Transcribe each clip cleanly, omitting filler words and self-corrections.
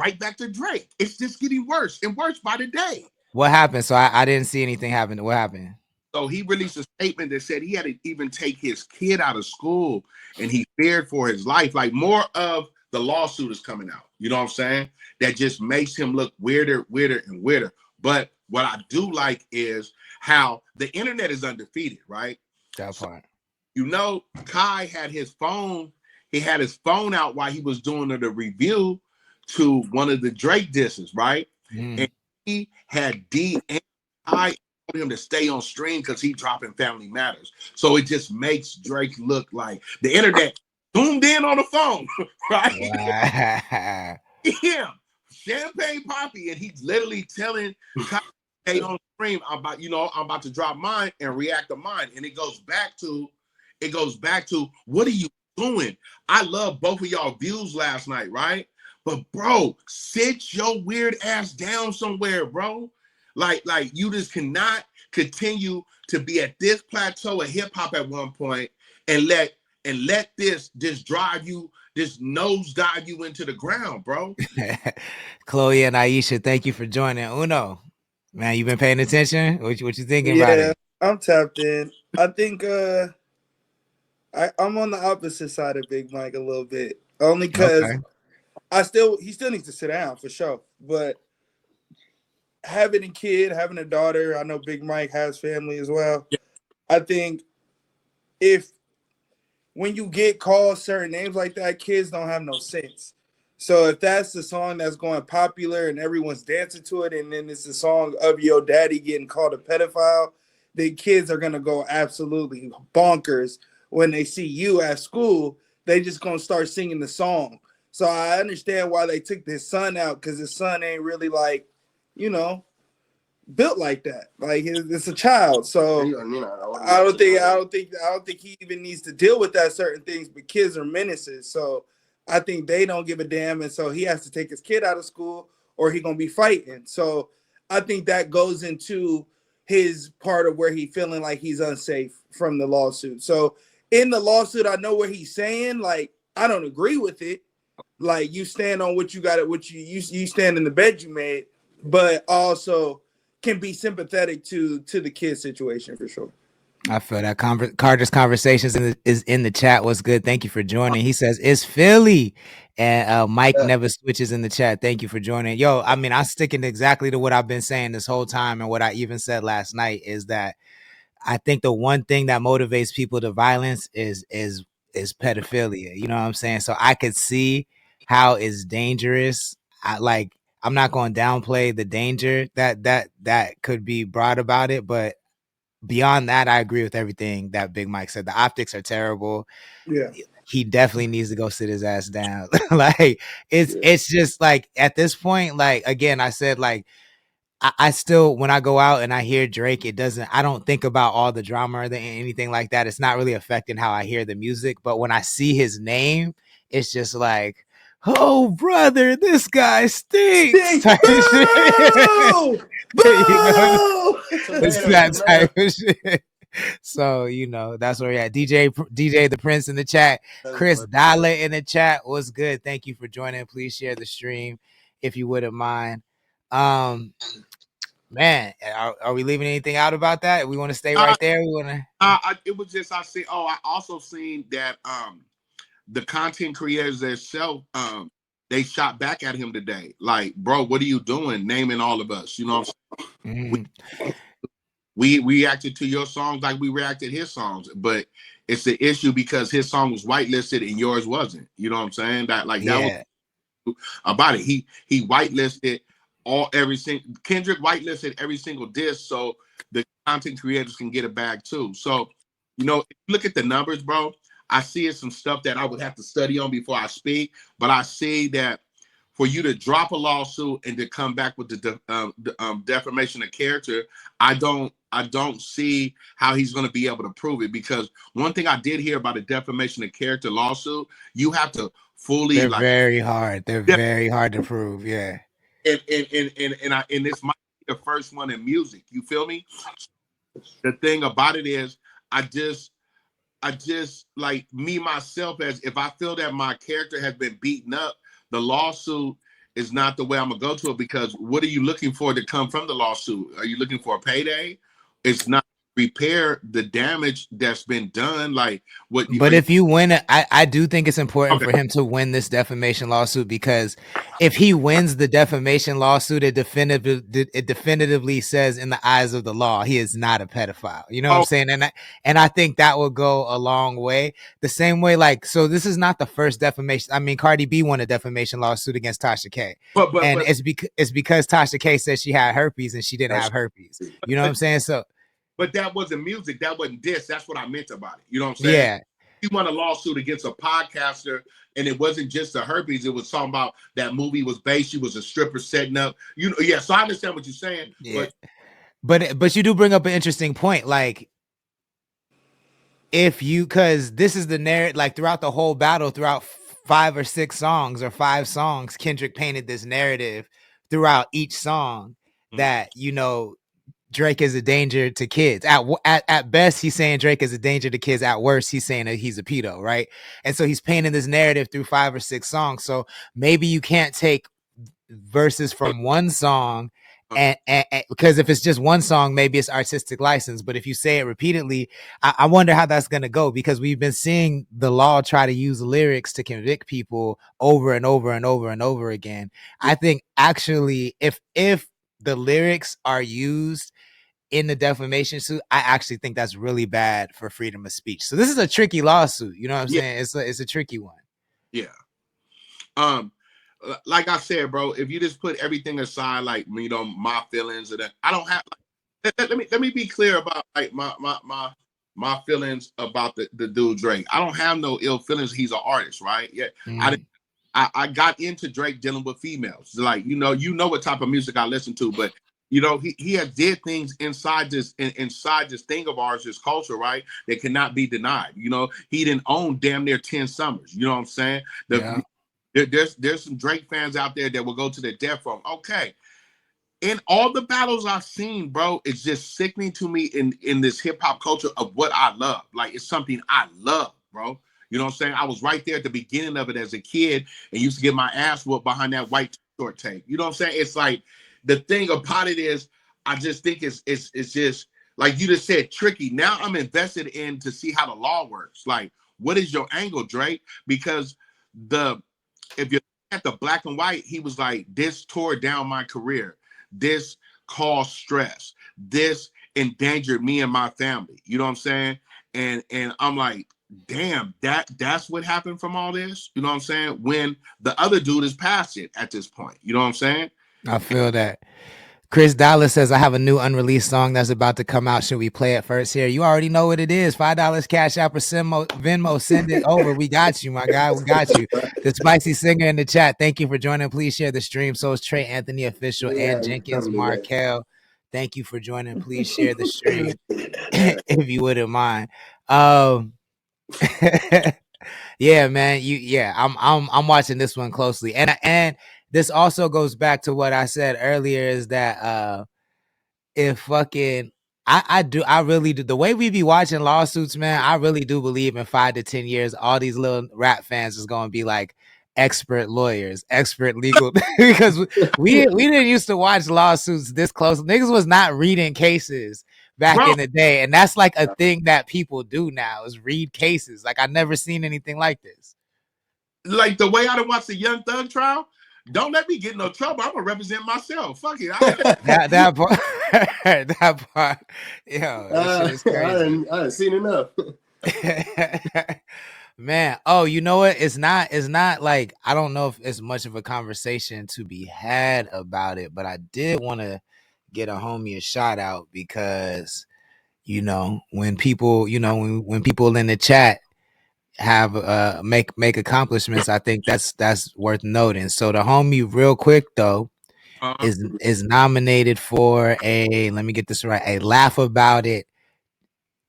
right back to Drake. It's just getting worse and worse by the day. What happened? So I didn't see anything happen. What happened? So he released a statement that said he had to even take his kid out of school and he feared for his life. Like more of the lawsuit is coming out. You know what I'm saying? That just makes him look weirder, weirder, and weirder. But what I do like is how the internet is undefeated, right? That So, part. you know, Kai had his phone. He had his phone out while he was doing the review to one of the Drake disses, right? And he had D and I told him to stay on stream because he dropping Family Matters. So it just makes Drake look like the internet zoomed in on the phone, right? Wow. Him, Champagne Poppy, and he's literally telling Kai, stay on stream. I'm about to drop mine and react to mine. And it goes back to what are you doing? I love both of y'all views last night, right? But bro, sit your weird ass down somewhere, bro. Like you just cannot continue to be at this plateau of hip hop at one point and let this just drive you, this nosedive you into the ground, bro. Chloe and Aisha, thank you for joining. Uno, man, you been paying attention? What you thinking about Yeah, it? I'm tapped in. I think I'm on the opposite side of Big Mike a little bit. Only because Okay. he still needs to sit down for sure. But having a kid, having a daughter, I know Big Mike has family as well. I think if when you get called certain names like that, kids don't have no sense. So if that's the song that's going popular and everyone's dancing to it, and then it's the song of your daddy getting called a pedophile, the kids are gonna go absolutely bonkers when they see you at school. They just gonna start singing the song. So I understand why they took his son out, because his son ain't really like, you know, built like that. Like it's a child. So I don't think he even needs to deal with that certain things. But kids are menaces, so I think they don't give a damn, and so he has to take his kid out of school, or he gonna be fighting. So I think that goes into his part of where he feeling like he's unsafe from the lawsuit. So in the lawsuit, I know what he's saying. Like I don't agree with it. Like you stand on what you got, what you stand in the bed you made, but also can be sympathetic to the kid situation for sure. I feel that Carter's conversations is in the chat was good. Thank you for joining. He says it's Philly, and Mike never switches in the chat. Thank you for joining. Yo, I mean, I'm sticking exactly to what I've been saying this whole time, and what I even said last night is that I think the one thing that motivates people to violence is pedophilia. You know what I'm saying? So I could see how it's dangerous. I'm not going to downplay the danger that could be brought about it, but beyond that, I agree with everything that Big Mike said. The optics are terrible. Yeah. He definitely needs to go sit his ass down. Like it's just like at this point, like again, I said like I still when I go out and I hear Drake, I don't think about all the drama or anything like that. It's not really affecting how I hear the music. But when I see his name, it's just like, oh brother, this guy stinks Stink. type of shit. Boo! You know, Boo! it's that type of shit. So that's where we're at. DJ the Prince in the chat. Chris Dale in the chat. What's good? Thank you for joining. Please share the stream if you wouldn't mind. Um, Man, are we leaving anything out about that? We want to stay Uh, right there. We want to. it was just I see. Oh, I also seen that the content creators themselves they shot back at him today. Like, bro, what are you doing? Naming all of us. You know what I'm saying? We reacted to your songs like we reacted his songs, but it's the issue because his song was whitelisted and yours wasn't. You know what I'm saying? That was Yeah, about it. He whitelisted every single Kendrick whitelisted every single disc, so the content creators can get a bag too. So, if you look at the numbers, bro, I see it's some stuff that I would have to study on before I speak, but I see that for you to drop a lawsuit and to come back with the defamation of character, I don't see how he's going to be able to prove it, because one thing I did hear about a defamation of character lawsuit, you have to fully they're very hard. They're very hard to prove. Yeah, and this might be the first one in music. You feel me? The thing about it is, I just like me myself, as if I feel that my character has been beaten up, the lawsuit is not the way I'm gonna go to it, because what are you looking for to come from the lawsuit? Are you looking for a payday? It's not repair the damage that's been done. Like what? But if you win it, I do think it's important Okay. for him to win this defamation lawsuit, because if he wins the defamation lawsuit, it definitively says in the eyes of the law he is not a pedophile. You know what I'm saying? And I think that will go a long way. The same way, like, so this is not the first defamation. I mean, Cardi B won a defamation lawsuit against Tasha K, but it's because Tasha K said she had herpes and she didn't have herpes. You know what I'm saying? So, but that wasn't music. That wasn't diss. That's what I meant about it. You know what I'm saying? yeah. He won a lawsuit against a podcaster, and it wasn't just the herpes. It was talking about that movie was based. She was a stripper setting up. You know, yeah. So I understand what you're saying. Yeah. But you do bring up an interesting point. Like, because this is the narrative, like throughout the whole battle, throughout 5 or 6 songs or 5 songs, Kendrick painted this narrative throughout each song that, you know, Drake is a danger to kids. At best, he's saying Drake is a danger to kids. At worst, he's saying that he's a pedo, right? And so he's painting this narrative through 5 or 6 songs. So maybe you can't take verses from one song, and because if it's just one song, maybe it's artistic license. But if you say it repeatedly, I wonder how that's going to go, because we've been seeing the law try to use lyrics to convict people over and over and over and over again. I think actually, if the lyrics are used in the defamation suit, I actually think that's really bad for freedom of speech. So this is a tricky lawsuit. You know what I'm saying? It's a tricky one. Yeah. Like I said, bro, if you just put everything aside, like, you know, my feelings and that, I don't have. Let me be clear about like my feelings about the dude Drake. I don't have no ill feelings. He's an artist, right? Yeah. I got into Drake dealing with females. Like, you know what type of music I listen to, but you know, he has did things inside this thing of ours, this culture, right? That cannot be denied. You know, he didn't own damn near 10 summers. You know what I'm saying? There's some Drake fans out there that will go to the death row. Okay. In all the battles I've seen, bro, it's just sickening to me in this hip hop culture of what I love. Like, it's something I love, bro. You know what I'm saying? I was right there at the beginning of it as a kid and used to get my ass whooped behind that white short tape. You know what I'm saying? It's like, the thing about it is, I just think it's just like you just said, tricky. Now I'm invested in to see how the law works. Like, what is your angle, Drake? Because if you're at the black and white, he was like, this tore down my career. This caused stress. This endangered me and my family. You know what I'm saying? And I'm like, damn, that's what happened from all this. You know what I'm saying? When the other dude is past it at this point. You know what I'm saying? I feel that. Chris Dallas says, I have a new unreleased song that's about to come out. Should we play it first here? You already know what it is. $5 Cash App or Venmo. Send it over. We got you, my guy. We got you. The Spicy Singer in the chat. Thank you for joining. Please share the stream. So is Trey Anthony Official and Jenkins Markel. Thank you for joining. Please share the stream if you wouldn't mind. Yeah, man. I'm watching this one closely. And this also goes back to what I said earlier, is that if fucking I really do, the way we be watching lawsuits, man, I really do believe in 5 to 10 years all these little rap fans is gonna be like expert lawyers, expert legal because we didn't used to watch lawsuits this close. Niggas was not reading cases back in the day, and that's like a thing that people do now, is read cases. Like, I've never seen anything like this. Like the way I done watched the Young Thug trial. Don't let me get in no trouble. I'm gonna represent myself. Fuck it. that part, that part. Yo, this shit is crazy. I done seen enough. Man, oh, you know what? It's not like, I don't know if it's much of a conversation to be had about it, but I did want to get a homie a shout out, because, you know, when people, you know, when people in the chat have make accomplishments, I think that's worth noting. So the homie, real quick though, is nominated for let me get this right, a Laugh About It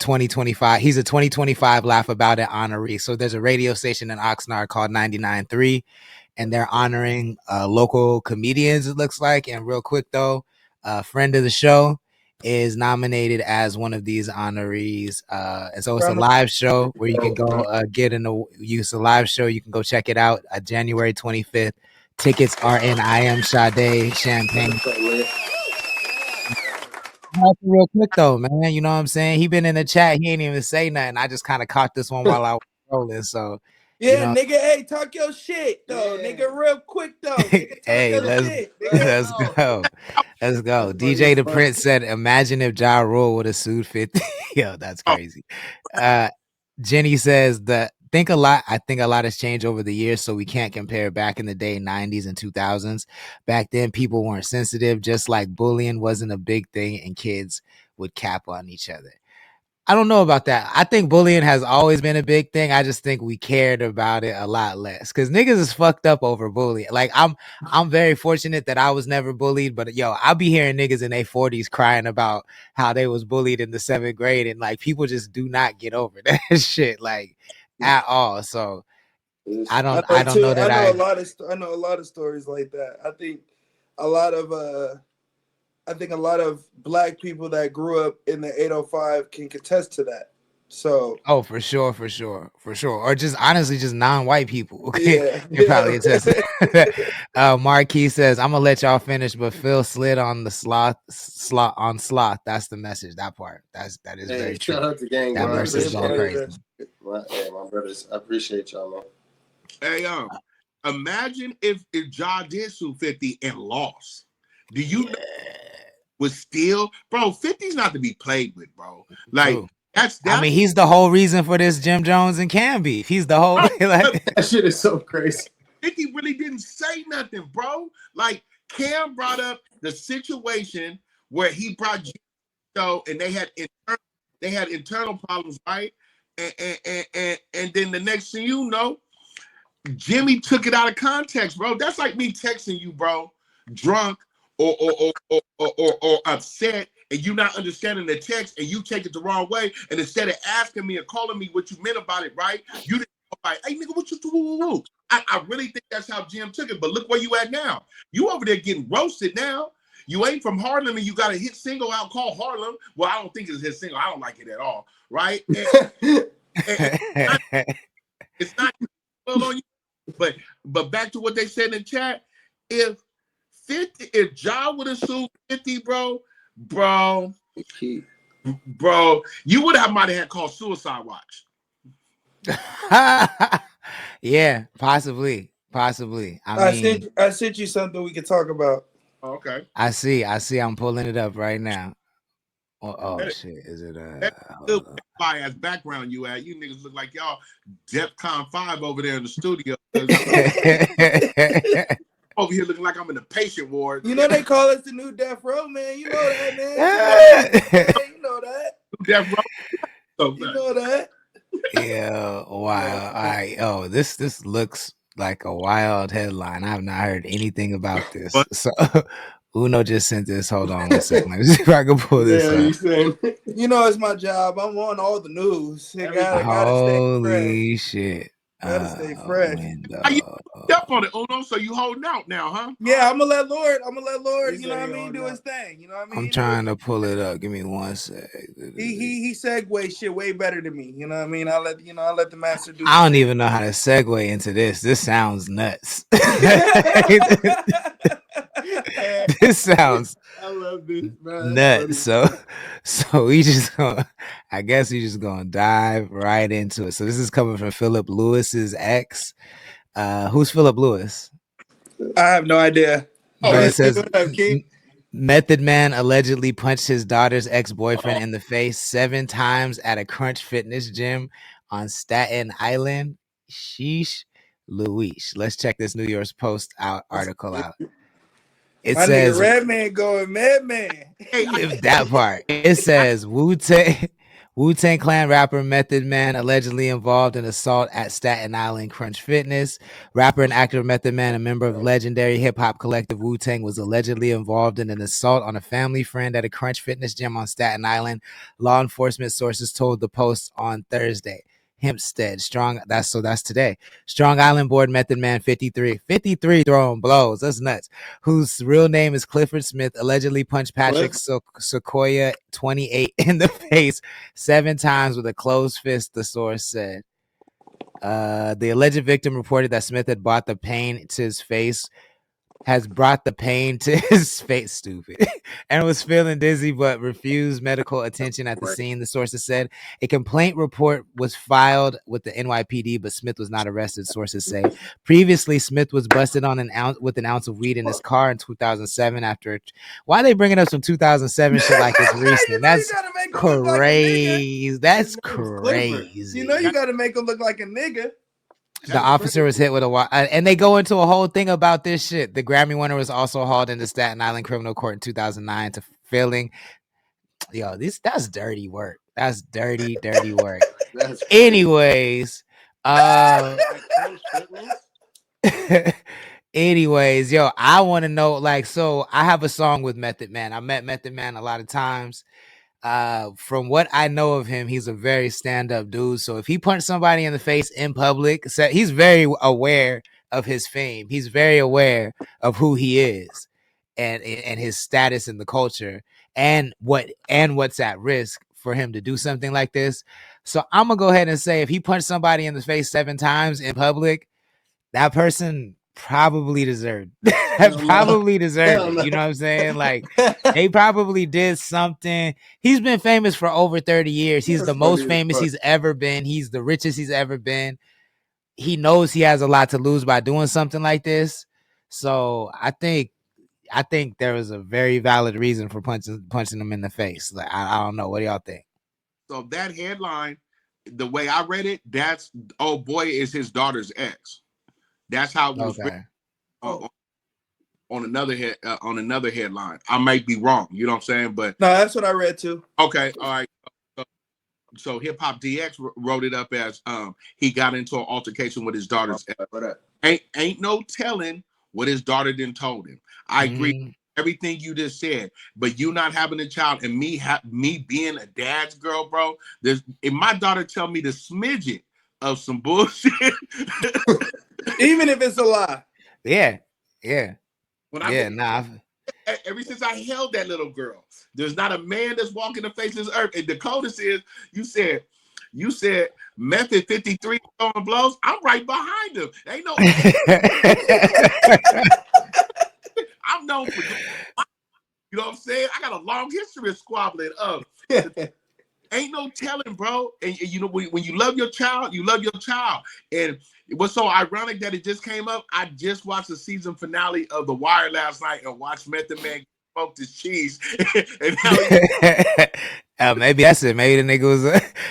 2025. He's a 2025 Laugh About It honoree. So there's a radio station in Oxnard called 99.3, and they're honoring local comedians, it looks like. And real quick though, a friend of the show is nominated as one of these honorees. And so it's a live show where you can go get in the use a live show. You can go check it out January 25th, Tickets are in IM Sade Champagne. Real quick though, man. You know what I'm saying? He been in the chat. He ain't even say nothing. I just kind of caught this one while I was rolling. So, Yeah, you know, nigga, hey, talk your shit though, nigga, real quick though, nigga, talk hey, your shit, nigga. let's go. Let's go. DJ the Prince said, imagine if Ja Rule would have sued 50. Yo, that's crazy. Jenny says that I think a lot has changed over the years, so we can't compare back in the day, 90s and 2000s. Back then, people weren't sensitive, just like bullying wasn't a big thing and kids would cap on each other. I don't know about that. I think bullying has always been a big thing. I just think we cared about it a lot less because niggas is fucked up over bullying. Like I'm very fortunate that I was never bullied, but yo, I be hearing niggas in their 40s crying about how they was bullied in the 7th grade, and like people just do not get over that shit like at all. So I don't know that I know a lot of stories like that. I think a lot of black people that grew up in the 805 can contest to that. So for sure. Or just honestly, just non-white people. Yeah, They probably attest. Marquis says, I'm gonna let y'all finish, but Phil slid on the sloth. That's the message. That part. That is very true. Shout out to gang, that bro. verse is going crazy. My brothers, I appreciate y'all, man. Hey, imagine if Ja did sue 50 and lost. Do you know was still, bro? 50's not to be played with, bro. Like True. that's I mean, he's the whole reason for this Jim Jones and Cam beef. He's the whole like that shit is so crazy. 50 really didn't say nothing, bro. Like Cam brought up the situation where he brought Joe and they had internal problems, right? And then the next thing you know, Jimmy took it out of context, bro. That's like me texting you, bro, drunk or upset, and you not understanding the text, and you take it the wrong way. And instead of asking me or calling me what you meant about it, right? You didn't go like, hey nigga, what you do? I really think that's how Jim took it. But look where you at now. You over there getting roasted now. You ain't from Harlem and you got a hit single out called Harlem. Well, I don't think it's a hit single. I don't like it at all, right? It's not well on you. But back to what they said in the chat, if Ja would have sued 50, bro, you would have might have had called Suicide Watch. Yeah, possibly. I sent you something we could talk about. Okay. I see. I'm pulling it up right now. Shit. Is it as background you at? You niggas look like y'all DEFCON 5 over there in the studio. Over here looking like I'm in the patient ward. You know they call us the new Death Row, man. You know that, man. You know that. Death Row. So you know that. Yeah, wow. All right. Oh, this looks like a wild headline. I have not heard anything about this. What? So Uno just sent this. Hold on 1 second. Let me see if I can pull this up. You know it's my job. I'm on all the news. Gotta stay shit. Gotta stay fresh. You up on it, Uno, so you holding out now, huh? Yeah, I'm gonna let Lord, you know what I mean, do his thing. You know what I mean? I'm trying to pull it up. Give me 1 sec. He segues shit way better than me. You know what I mean? I'll let the master do. I don't even know how to segue into this. This sounds nuts. This sounds I love this, man. Nuts. So we just gonna, I guess we just gonna dive right into it. So this is coming from Philip Lewis's ex. Who's Philip Lewis? I have no idea. It says Method Man allegedly punched his daughter's ex-boyfriend in the face 7 times at a Crunch Fitness gym on Staten Island. Sheesh Louise. Let's check this New York Post article out. It says Redman going madman. That part. It says Wu-Tang Clan rapper Method Man allegedly involved in assault at Staten Island Crunch Fitness. Rapper and actor Method Man, a member of the legendary hip-hop collective Wu-Tang, was allegedly involved in an assault on a family friend at a Crunch Fitness gym on Staten Island. Law enforcement sources told the Post on Thursday. Hempstead, that's today. Strong Island Board Method Man 53 throwing blows. That's nuts. Whose real name is Clifford Smith, allegedly punched Patrick Sequoia 28 in the face 7 times with a closed fist, the source said. The alleged victim reported that Smith had brought the pain to his face has brought the pain to his face, stupid, and was feeling dizzy but refused medical attention at the scene, the sources said. A complaint report was filed with the NYPD, but Smith was not arrested, sources say. Previously, Smith was busted on an ounce of weed in his car in 2007 after. Why are they bringing up some 2007 shit like it's recent? That's crazy. That's crazy. You know you gotta make him look like a nigga. The officer was hit with and they go into a whole thing about this shit. The Grammy winner was also hauled into Staten Island criminal court in 2009 to failing. Yo, that's dirty work. That's dirty work. Anyways, anyways, yo, I want to know, like, so I have a song with Method Man. I met Method Man a lot of times. From what I know of him, he's a very stand-up dude. So if he punched somebody in the face in public, he's very aware of his fame. He's very aware of who he is and his status in the culture and what's at risk for him to do something like this. So I'm gonna go ahead and say if he punched somebody in the face 7 times in public, that person probably deserved it. You know what I'm saying? Like, they probably did something. He's been famous for over 30 years. He's the most famous he's ever been. He's the richest he's ever been. He knows he has a lot to lose by doing something like this. So I think there was a very valid reason for punching him in the face. Like, I don't know. What do y'all think? So that headline, the way I read it, that's, oh boy, is his daughter's ex. That's how it was written on another headline. I might be wrong, you know what I'm saying? But no, that's what I read too. Okay, all right. So Hip Hop DX wrote it up as he got into an altercation with his daughter's ex. Ain't no telling what his daughter done told him. I agree with everything you just said, but you not having a child and me being a dad's girl, bro. If my daughter tell me the smidget of some bullshit. Even if it's a lie. Yeah. Ever since I held that little girl, there's not a man that's walking the face of this earth. And Dakota says, you said Method 53 throwing blows. I'm right behind him. Ain't no. I'm known for, you know what I'm saying? I got a long history of squabbling up. Ain't no telling, bro. And you know, when you love your child, you love your child. And it was so ironic that it just came up. I just watched the season finale of The Wire last night and watched Method Man smoked his cheese. And now maybe that's it. Maybe the nigga was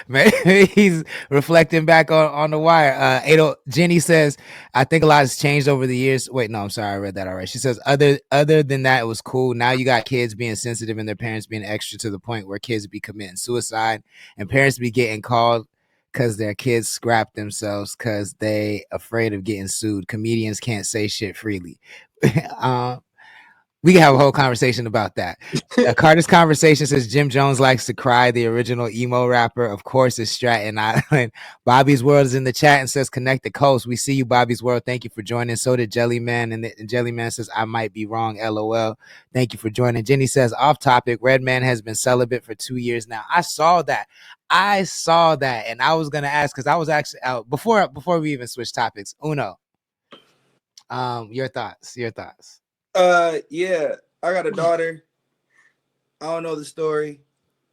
maybe he's reflecting back on The Wire. Jenny says, I think a lot has changed over the years. Wait, no, I'm sorry, I read that already. She says, other than that, it was cool. Now you got kids being sensitive and their parents being extra to the point where kids be committing suicide and parents be getting called because their kids scrap themselves because they afraid of getting sued. Comedians can't say shit freely. We can have a whole conversation about that. Carter's Conversation says Jim Jones likes to cry. The original emo rapper, of course, is Staten Island. Bobby's World is in the chat and says connect the coast. We see you, Bobby's World. Thank you for joining. So did Jellyman. And Jellyman says I might be wrong. LOL. Thank you for joining. Jenny says off topic. Redman has been celibate for 2 years now. I saw that. And I was going to ask because I was actually out before we even switch topics. Uno. Your thoughts. Yeah, I got a daughter. I don't know the story.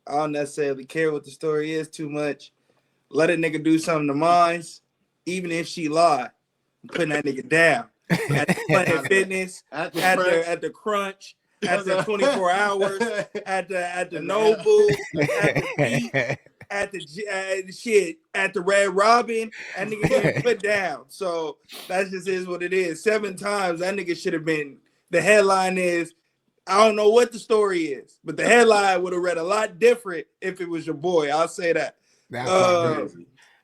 I don't necessarily care what the story is too much. Let a nigga do something to mine, even if she lie. I'm putting that nigga down. At Planet Fitness, at the Crunch, at the 24 Hours, at the Noble, at the Beach, at the Red Robin, that nigga getting put down. So that just is what it is. 7 times that nigga should have been. The headline is, I don't know what the story is, but the headline would have read a lot different if it was your boy. I'll say that.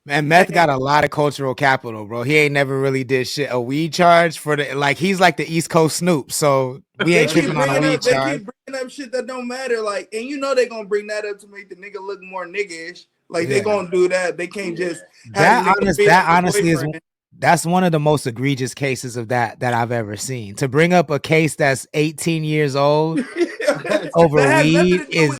Man, Meth got a lot of cultural capital, bro. He ain't never really did shit. A weed charge for he's like the East Coast Snoop, so we ain't tripping on a weed charge. They keep bringing up shit that don't matter, like, and you know they gonna bring that up to make the nigga look more nigga-ish. Like they gonna do that. They can't just that honestly is. That's one of the most egregious cases of that I've ever seen. To bring up a case that's 18 years old over weed is